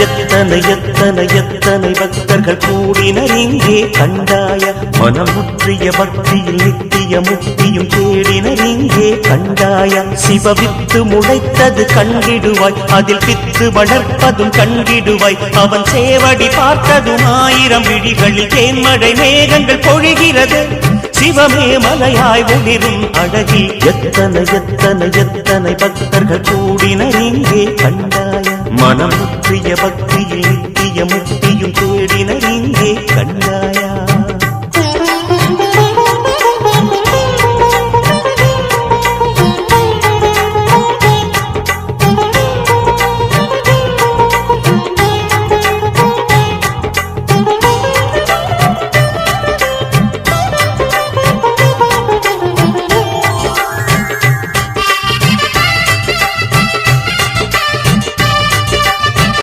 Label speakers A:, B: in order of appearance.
A: எத்தனை எத்தனை எத்தனை பக்தர்கள் கூடினர் இங்கே கண்டாய மனம் முற்றிய பக்தியில் நித்திய முக்தியும் தேடினர் இங்கே கண்டாய சிவவித்து முளைத்தது கண்டிடுவாய் அதில் பித்து வளர்ப்பதும் கண்டிடுவாய் அவன் சேவடி பார்த்ததும் 1000 விழிகளில் தேன்மழை மேகங்கள் பொழிகிறது சிவமே மலையாய் ஒளிரும் அழகி எத்தனை எத்தனை எத்தனை பக்தர்கள் கூடினர் இங்கே கண்டாய மனம் முற்றிய பக்தியில் நித்திய